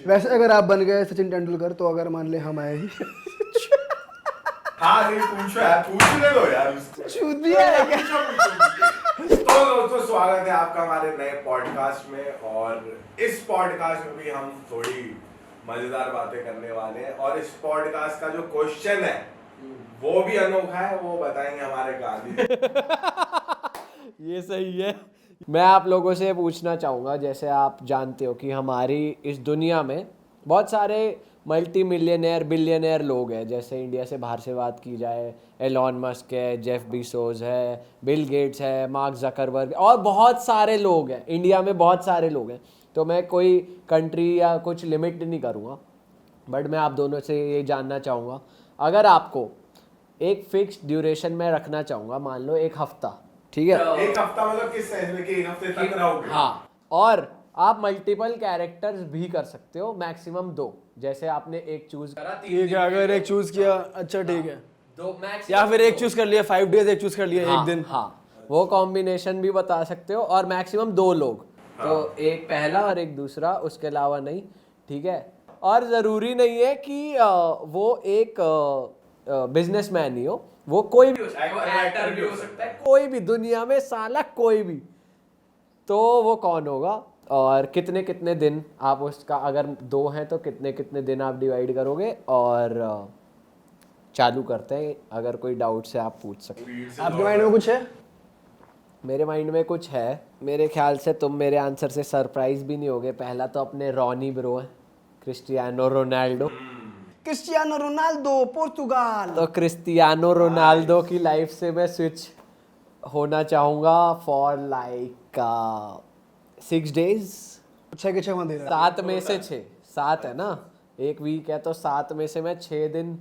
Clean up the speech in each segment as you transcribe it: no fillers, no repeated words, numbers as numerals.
वैसे अगर आप बन गए सचिन तेंदुलकर तो अगर मान ले हम आए ही हाँ नहीं पूछो यार, पूछने दो यार उसको। चूतिया है क्या? तो दोस्तों स्वागत है आपका हमारे नए पॉडकास्ट में, और इस पॉडकास्ट में भी हम थोड़ी मजेदार बातें करने वाले हैं। और इस पॉडकास्ट का जो क्वेश्चन है वो भी अनोखा है, वो बताएंगे हमारे गांधी। ये सही है। मैं आप लोगों से पूछना चाहूँगा, जैसे आप जानते हो कि हमारी इस दुनिया में बहुत सारे मल्टी मिलियनेयर बिलियनेयर लोग हैं। जैसे इंडिया से बाहर से बात की जाए, एलॉन मस्क है, जेफ बेजोस है, बिल गेट्स है, मार्क जकरबर्ग और बहुत सारे लोग हैं। इंडिया में बहुत सारे लोग हैं, तो मैं कोई कंट्री या कुछ लिमिट नहीं करूँगा। बट मैं आप दोनों से ये जानना चाहूँगा, अगर आपको एक फिक्स ड्यूरेशन में रखना चाहूँगा, मान लो एक हफ्ता, ठीक है? एक हफ्ता मतलब किस सेंस में कि एक हफ्ते तक रहोगे? हाँ, और आप मल्टीपल कैरेक्टर्स भी कर सकते हो, मैक्सिमम 2। जैसे आपने एक चूज करा, ठीक है, अगर एक चूज किया अच्छा ठीक है, 2 मैक्स, या फिर एक चूज कर लिया 5 डेज, एक चूज कर लिया हाँ, एक दिन। हाँ, वो कॉम्बिनेशन भी बता सकते हो। और मैक्सिमम 2 लोग, तो एक पहला और एक दूसरा, उसके अलावा नहीं, ठीक है? और ज़रूरी नहीं है कि वो एक बिजनेसमैन ही हो, वो कोई भी हो सकता है, वो एक्टर भी हो सकता है, कोई भी दुनिया में साला कोई भी। तो वो कौन होगा और कितने कितने दिन आप उसका, अगर 2 हैं तो कितने कितने दिन आप डिवाइड करोगे? और चालू करते हैं। अगर कोई डाउट से आप पूछ सकते हैं। आपके माइंड में कुछ है? मेरे माइंड में कुछ है। मेरे ख्याल से तुम मेरे आंसर से सरप्राइज भी नहीं होगे। पहला तो अपने रॉनी ब्रो है, Cristiano Ronaldo. Cristiano Ronaldo, Portugal. तो क्रिस्टियानो रोनाल्डो की लाइफ से मैं स्विच होना चाहूँगा फॉर लाइक 6 डेज। 6 के 6 दे रहा 7 में से 6, 7 है ना, एक वीक है, तो 7 में से मैं 6 दिन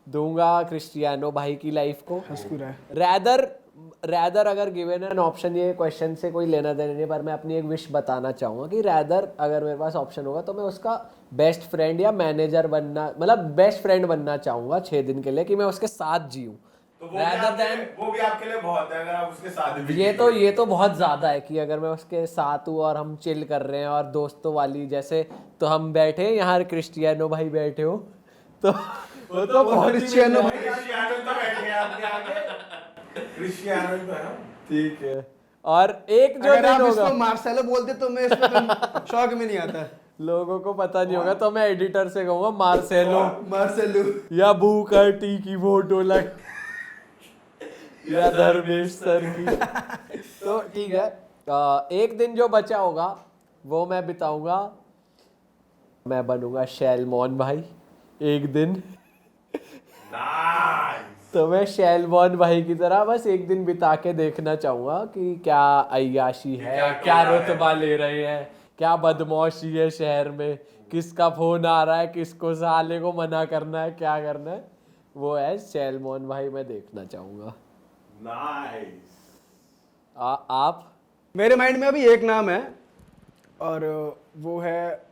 दूंगा क्रिस्टियानो भाई की लाइफ को। रैदर अगर गिवन एन ऑप्शन, ये क्वेश्चन से कोई लेना देना नहीं, पर मैं अपनी एक विश बताना चाहूँगा कि रैदर अगर मेरे पास ऑप्शन होगा तो मैं उसका बेस्ट फ्रेंड या मैनेजर बनना, मतलब बेस्ट फ्रेंड बनना चाहूँगा 6 दिन के लिए, कि मैं उसके साथ जीऊँ। तो वो भी आपके लिए बहुत है अगर आप उसके साथ भी। ये तो बहुत ज़्यादा है कि अगर मैं उसके साथ हूँ और हम चिल कर रहे हैं और दोस्तों वाली जैसे, तो हम बैठे हैं यहाँ, क्रिस्टियानो भाई बैठे हो, तो वो तो बहुत क्रिस्टियानो भाई क्रिस्टियानो तो बैठे हैं आपके आगे। क्रिस्टियानो तो है। ठीक है। और एक जो अगर दिन आप होगा, इसको मार्सेलो बोलते तो मैं इसमें शौक में नहीं आता। लोगों को पता नहीं होगा, तो मैं एडिटर से कहूँगा मार्सेलो मार्सेलो या बुकर टी की फोटो लग या धर्मेश सर की। तो ठीक है, एक दिन जो बचा होगा वो मैं बिताऊंगा, मैं बनूंगा शैलमोन भाई एक दिन। नाइस। तो मैं शैलमोन भाई की तरह बस एक दिन बिता के देखना चाहूँगा कि क्या अय्याशी है, क्या रुतबा ले रहे हैं, क्या बदमाशी है शहर में, किसका फोन आ रहा है, किसको साले को मना करना है, क्या करना है, वो है शैलमोन भाई, मैं देखना चाहूँगा। नाइस। आप? मेरे माइंड में अभी एक नाम है और वो है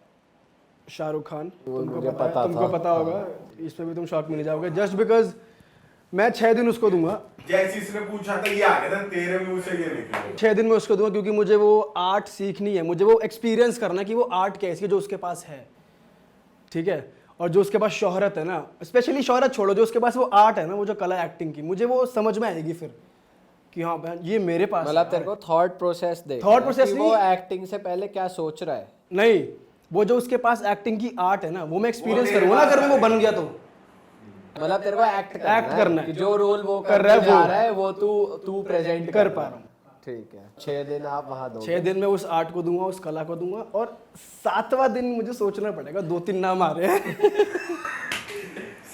शाहरुख खान। मुझे पता तुमको था। पता होगा, इसमें भी तुम शॉक में नहीं जाओगे, जस्ट बिकॉज मैं 6 दिन उसको दूंगा। जैसे इसने पूछा था ये आ गया था तेरे मुंह से, ये निकला। 6 दिन में उसको दूंगा क्योंकि मुझे वो आर्ट सीखनी है, मुझे वो एक्सपीरियंस करना कि वो आर्ट कैसी है जो उसके पास है, ठीक है? और जो उसके पास शोहरत है ना, स्पेशली शोहरत छोड़ो, जो उसके पास वो आर्ट है ना, वो जो कला एक्टिंग की, मुझे वो समझ में आएगी फिर कि हाँ बहन ये मेरे पास मतलब तेरे को थॉट प्रोसेस दे, थॉट प्रोसेस वो एक्टिंग से पहले क्या सोच रहा है। नहीं, वो जो उसके पास एक्टिंग की आर्ट है ना, वो मैं एक्सपीरियंस करूंगा ना, अगर मैं वो बन गया तो। मतलब तेरे को एक्ट करना है कि जो रोल वो कर रहा है जा रहा है वो तू प्रेजेंट कर पा रहा हूँ। ठीक है, 6 दिन आप वहां दो। 6 दिन में उस आर्ट को दूंगा, उस कला को दूंगा, और 7वां दिन मुझे सोचना पड़ेगा, 2-3 नाम आ रहे हैं।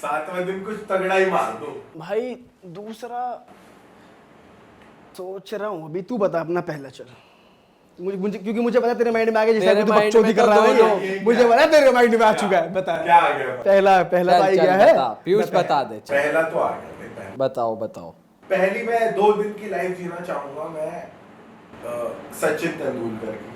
7वां दिन कुछ तगड़ा ही मार दो भाई। दूसरा सोच रहा हूँ अभी, तू बता अपना पहला। चल मुझे क्योंकि मुझे पता है तेरे माइंड में आ गया, जैसे तू बकचोदी कर रहा है, मुझे पता है तेरे माइंड में आ चुका है। बता क्या आ गया? पहला तो आ गया है। पीयूष बता दे। पहला तो आ गया। बताओ। पहली मैं 2 दिन की लाइफ जीना चाहूंगा मैं सचिन तेंदुलकर की।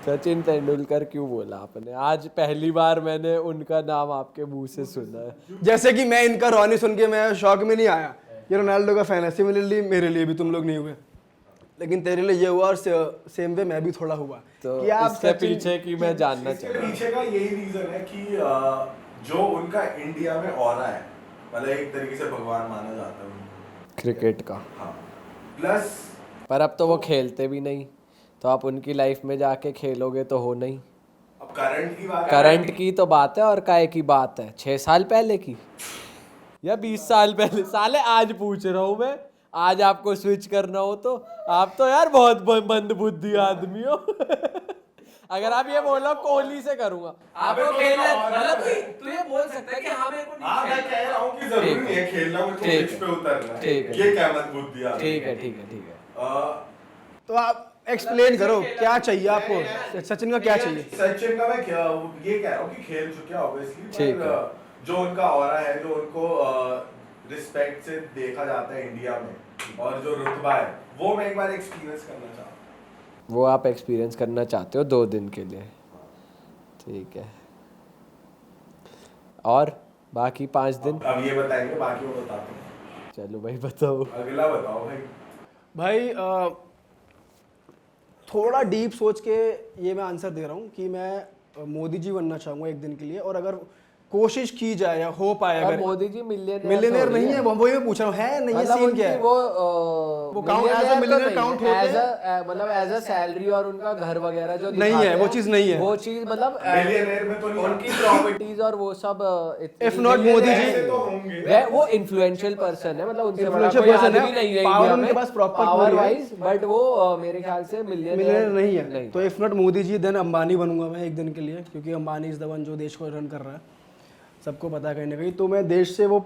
सचिन तेंदुलकर क्यों बोला आपने? आज पहली बार मैंने उनका नाम आपके मुंह से सुना है। जैसे कि मैं इनका रॉनी सुन के मैं शौक में नहीं आया, ये रोनाल्डो का फैन है, सिमिलरली मेरे लिए भी तुम लोग नहीं हुए। लेकिन तेरे लिए ये हुआ और सेम वे मैं भी थोड़ा हुआ तो कि आप इसके सचिन पीछे की मैं जानना इसके चाहूँगा। पीछे का यही रीजन है कि जो उनका इंडिया में ऑरा है, मतलब एक तरीके से भगवान माना जाता है उनको, क्रिकेट का। हाँ, प्लस पर अब तो वो खेलते भी नहीं, तो आप उनकी लाइफ में जाके खेलोगे तो हो नहीं। अब करंट की बात करंट की तो बात है और काय की बात है, 6 साल पहले की या 20 साल पहले? साले आज पूछ रहा हूँ मैं, आज आपको स्विच करना हो तो। आप तो यार बहुत मंद बुद्धि आदमी हो। अगर आप ये बोलो कोहली से करूंगा, आपको अबे तो खेलना और- मतलब कि तू ये बोल सकता है कि हाँ मेरे को हाँ, नहीं मैं कह रहा हूँ कि जरूरी ठीक नहीं है खेलना, मुझे ठीक पिच पे उतरना है। ठीक है। ये क्या मत बुद्धि आ रही ठीक है ठीक है ठीक है। तो आप एक्सप्लेन करो क्या चाहिए आपको, सचिन का क्या चाहिए? सचिन का मैं क्या ये कह रहा हूँ कि खेल चुके हैं ऑब्वियसली, ठीक है। पर जो उनका ऑरा है, जो उनको रिस्पेक्ट से देखा जाता है इंडिया में, और जो रुतबा है, वो मैं एक बार एक्सपीरियंस करना चाहता हूँ। वो आप एक्सपीरियंस करना चाहते हो 2 दिन के लिए, ठीक है। और बाकी 5 दिन? अब ये बताएंगे, बाकी वो बताते हैं। चलो भाई बताओ। अगला बताओ भाई। भाई थोड़ा डीप सोच के ये मैं आंसर दे रहा हूँ कि मैं मोदी जी बनना चाहूँगा एक दिन के लिए, और अगर कोशिश की जाए या हो पाए, और अगर मोदी जी मिलियनेयर नहीं है, वही मैं पूछ रहा हूँ, है नहीं, ये मतलब सीन क्या है? वो count- as a millionaire count होते मतलब एज अ सैलरी और उनका घर वगैरह जो नहीं दिखाते है, वो हैं, चीज़ नहीं है। वो चीज मतलब मिलियनेयर में तो नहीं उनकी आते। प्रॉपर्टीज और वो सब If not मोदी जी- ऐसे तो होंगे। वो इन्फ्लुएंशियल पर्सन है, मतलब उनसे बड़ा Influential कोई person है, आदमी नहीं है power इंडिया उनके में पास proper पावर पूरी है। वाइज, बट वो मेरे ख्याल से मिलियनेयर नहीं है। नहीं। तो if not Modi ji then Ambani बनूंगा मैं एक दिन के लिए, क्योंकि अंबानी इज द वन जो देश को रन कर रहा है, सबको पता है कहीं ना कहीं। तो मैं देश से वो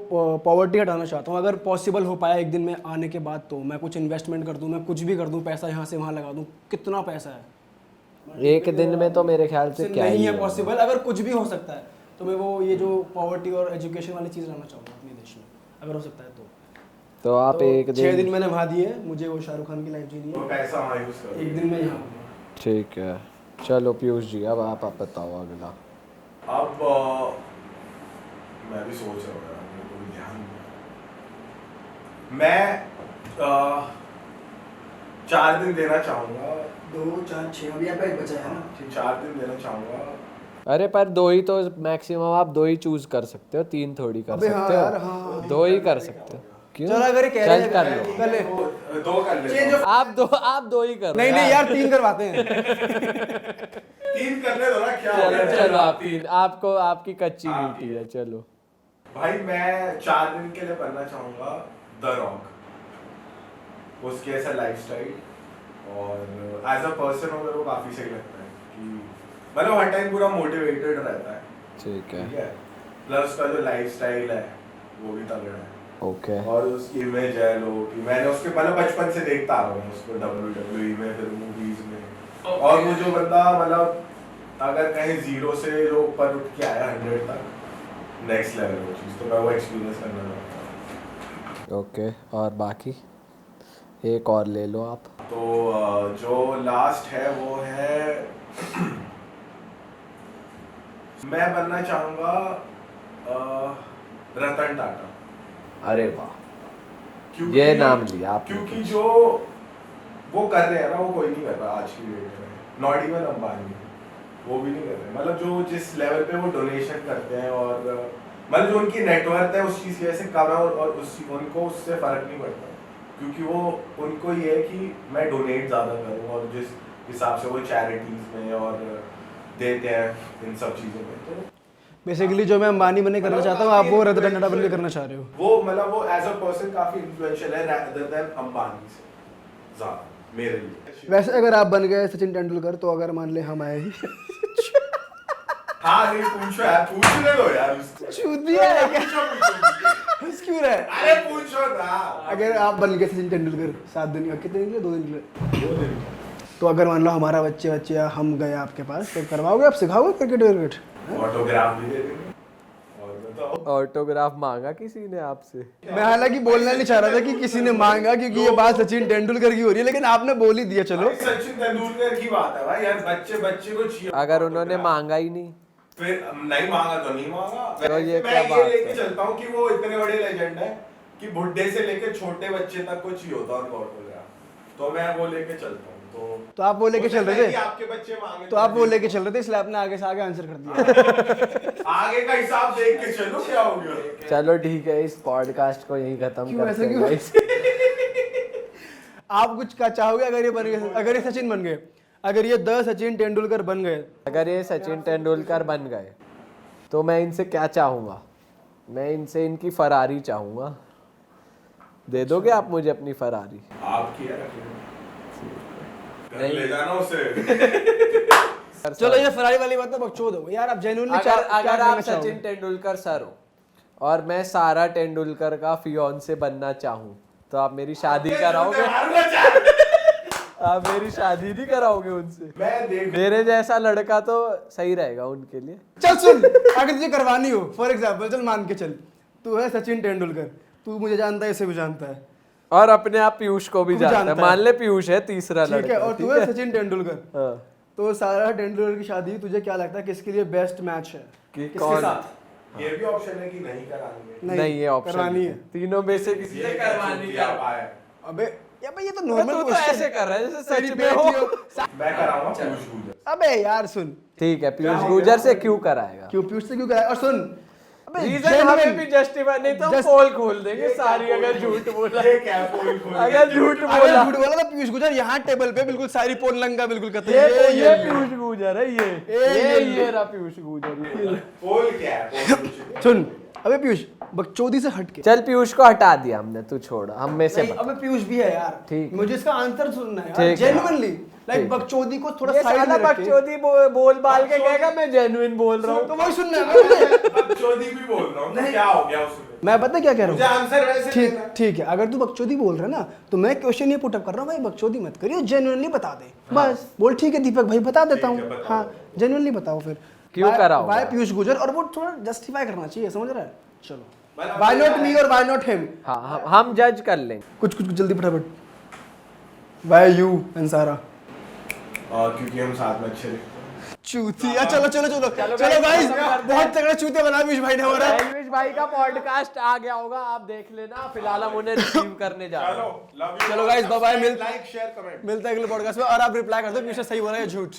पॉवर्टी हटाना चाहता हूँ, अगर पॉसिबल हो पाया एक दिन में आने के बाद, तो मैं कुछ इन्वेस्टमेंट कर दूँ, मैं कुछ भी कर दूँ, पैसा यहाँ से वहाँ लगा दूँ। कितना पैसा है एक दिन में तो मेरे ख्याल से क्या नहीं ही है है। पॉसिबल, अगर कुछ भी हो सकता है तो मैं वो ये जो पॉवर्टी और एजुकेशन वाली चीज़ लाना चाहूँगा अपने देश में, अगर हो सकता है तो आप तो एक 6 दिन दिन, मैंने वहाँ दिए, मुझे वो शाहरुख खान की लाइफ जीनी तो है, पैसा वहाँ यूज करो। एक दिन में यहाँ आऊँगा। ठीक है। चलो पीयूष जी, अब आप बताओ अगला। अब मैं भी सोच रहा हूँ यार, मेरे को भी ध्यान नहीं है। मैं 4 दिन देना चाहूँगा। 2 4 6 अभी आपका एक बचा है ना। 4 दिन देना चाहूँगा। अरे पर 2 ही तो मैक्सिमम, आप 2 ही चूज कर सकते हो, 3 थोड़ी कर अबे हाँ सकते यार, हो। हाँ। 2 ही कर सकते हो। क्यों? चलो अगर ये कह रहे चल हैं कर लो। कर ले। दो कर लेता Change हूँ। आप दो ही कर नहीं नहीं यार 3 करवाते हैं। 3 कर ले दो ना, क्या हो चलो गया? चलो आप 3, आपको आपकी कच्ची हाँ, मीठी है। चलो भाई मैं 4 दिन के लिए बनना चाहूँगा द रॉक, उसके ऐसा लाइफस्टाइल, और एज अ पर्सन हो मेरे को काफी सही लगता है कि मतलब हर टाइम पूरा मोटिवेटेड रहता है, ठीक है। ठीक है। प्लस उसका जो लाइफस्टाइल है वो भी तगड़ा है, ओके। और उसकी इमेज है लोगों की, मैंने उसके मतलब बचपन से देखता आ रहा हूँ उसको WWE में, फिर मूवीज में, और वो जो बंदा मतलब अगर कहीं 0 से जो ऊपर उठ के आया 100 तक, नेक्स्ट लेवल वो चीज़, तो मैं वो एक्सपीरियंस करना चाहता हूँ। ओके, और बाकी एक और ले लो आप। तो जो लास्ट है वो है मैं बनना चाहूँगा रतन टाटा। अरे वाह, क्योंकि ये नाम लिया आपने। क्योंकि जो वो कर रहे हैं ना, वो कोई नहीं कर रहा आज की डेट में, नॉट इवन अंबानी, वो भी नहीं कर रहे। मतलब जो जिस लेवल पे वो डोनेशन करते हैं, और मतलब जो उनकी नेटवर्थ है उस चीज़ की वजह से कम है, और उनको उससे फ़र्क नहीं पड़ता, क्योंकि वो उनको ये है कि मैं डोनेट ज़्यादा करूँ, और जिस हिसाब से वो चैरिटीज़ में और देते हैं इन सब चीज़ों में, तो बेसिकली जो मैं अंबानी बनने करना चाहता हूँ, आप वो रतन टाटा बन के करना चाह रहे हो। वो मतलब वो एज अ पर्सन काफ़ी इन्फ्लुएंशियल है rather than अंबानी से ज़्यादा मेरे लिए। वैसे अगर आप बन गए सचिन तेंदुलकर, तो अगर मान ले हम आए ही हाँ नहीं, पूछो यार, पूछने दो यार उसको। चूतिया है क्या? पूछो। हंस क्यों रहा है? अरे पूछो ना। अगर आप बन गए सचिन तेंदुलकर 7 दिन या कितने दिन के लिए, 2 दिन के लिए, 2 दिन। तो अगर मान लो हमारा बच्चे या हम गए आपके पास, तो करवाओगे आप, सिखाओगे क्रिकेट विकेट? ऑटोग्राफ भी दे देंगे। और बताओ। ऑटोग्राफ मांगा किसी ने आपसे? मैं हालांकि बोलना नहीं चाह रहा था कि किसी ने मांगा, क्योंकि ये बात सचिन तेंदुलकर की हो रही है, लेकिन आपने बोल ही दिया। चलो भाई सचिन तेंदुलकर की बात है भाई, यार बच्चे को चाहिए। अगर उन्होंने मांगा ही नहीं, फिर नहीं मांगा तो नहीं मांगा। तो ये मैं क्या बात लेके है? चलता हूँ कि वो इतने बड़े लेजेंड है कि बुढ़े से लेके छोटे बच्चे तक को चाहिए होता है उनको ऑटोग्राफ, तो मैं वो लेके चलता हूँ। तो आप वो लेके चल रहे थे, आपके बच्चे मांगे तो आप वो लेके चल रहे थे, इसलिए आपने आगे से आगे आंसर कर दिया। आगे का हिसाब देख के चलो क्या हो गया। चलो ठीक है, इस पॉडकास्ट को यहीं खत्म क्यों करते ऐसा हैं क्यों? guys। आप कुछ क्या चाहोगे अगर ये बन गए, अगर ये सचिन बन गए, अगर ये द सचिन तेंदुलकर बन गए? अगर ये सचिन तेंदुलकर बन गए तो मैं इनसे क्या चाहूंगा? मैं इनसे इनकी फरारी चाहूंगा। दे दोगे आप मुझे अपनी फरारी? आपकी है, घर ले जाना उसे। चलो ये फरारी वाली बात तो बकचोद हो यार। आप जेन्युइनली अगर आप सचिन तेंदुलकर सर हो और मैं सारा तेंदुलकर का फियोंसे बनना चाहूँ तो आप मेरी शादी कराओगे? आप मेरी शादी नहीं कराओगे उनसे? मैं देख मेरे जैसा लड़का तो सही रहेगा उनके लिए। चल सुन, अगर तुझे करवानी हो, फॉर एग्जाम्पल चल मान के चल, तू है सचिन तेंदुलकर, तू मुझे जानता है, इसे भी जानता है, और अपने आप पीयूष को भी जानता है। मान ले पीयूष है तीसरा ठीक है, लड़का, और तू है सचिन तेंदुलकर। हाँ। तो सारा तेंदुलकर की शादी तुझे क्या लगता है किसके लिए बेस्ट मैच है? कि किसके कौन? साथ? ये भी ऑप्शन है कि नहीं करानी है। नहीं, ये ऑप्शन करवानी है। तीनों में से किसी ये से क्या करवानी चूतिया है। पाया? अबे या भाई ये तो तू नॉर्मल तो ऐसे कर रहा है जैसे सच में हो। मैं कराऊंगा पीयूष गुजर। अबे यार सुन, ठीक है, पीयूष गुजर से क्यों कराएगा? क्यों पीयूष से क्यों कराया? और सुन, अबे रीजन हमें भी जस्टिफाई, नहीं तो हम पोल खोल देंगे सारी। अगर झूठ बोला, ये क्या पोल खोल अगर झूठ अगर बोला, झूठ बोला तो पीयूष गुजर यहाँ टेबल पे बिल्कुल सारी पोल लंगा बिल्कुल करते ये पीयूष गुजर है। ये रहा पीयूष गुजर। पोल क्या है? पोल कुछ- सुन, अबे पीयूष बकचोदी से हट के चल पीयूष को हटा दिया हमने, तू छोड़, हम में से नहीं, बता। अबे पीयूष भी है यार, ठीक है। मुझे इसका आंसर सुनना है यार, ठीक है। जेन्युइनली लाइक ठीक। बकचोदी को थोड़ा ये साइड साला में रख के, बकचोदी बोल बाल के कहेगा मैं जेन्युइन बोल रहा तो हूँ। वही सुनना है ना। अब चौधरी भी बोल रहा हूँ, तो क्या हो गया उसमें? मैं पता क्या कह मुझे रहा हूँ? आंसर वैसे ठीक देना है। ठीक है, अगर तू बकचोदी बोल रहा है ना तो मैं क्वेश्चन ये पुटअप कर रहा हूँ, भाई बकचोदी मत करियो, जेन्युइनली बता दे बस। बोल ठीक है दीपक भाई, बता देता ठीक है, हूँ। बताओ। हाँ जेन्युइनली बताओ फिर क्यों कराओ? वाई पीयूष गुजर, और वो थोड़ा जस्टिफाई करना चाहिए, समझ रहा है? चलो मतलब वाई नॉट मी और वाई नॉट हिम, हाँ, हम जज कर लेंगे। कुछ कुछ जल्दी फटाफट। वाई यू एंड सारा? और क्योंकि हम साथ में अच्छे दिखते हैं। चूतिया। चलो चलो चलो चलो guys, गाइस, खत्म करते हैं। बहुत तगड़ा चूतिया बना पीयूष भाई ने हमारा। एलविश भाई का पॉडकास्ट आ गया होगा, आप देख लेना। फिलहाल हम उन्हें रिसीव करने जा रहे चलो हैं। Love you. चलो guys, bye bye, like share comment. मिलता है अगले पॉडकास्ट में, और आप रिप्लाई कर दो पीयूष सही बोला है या झूठ।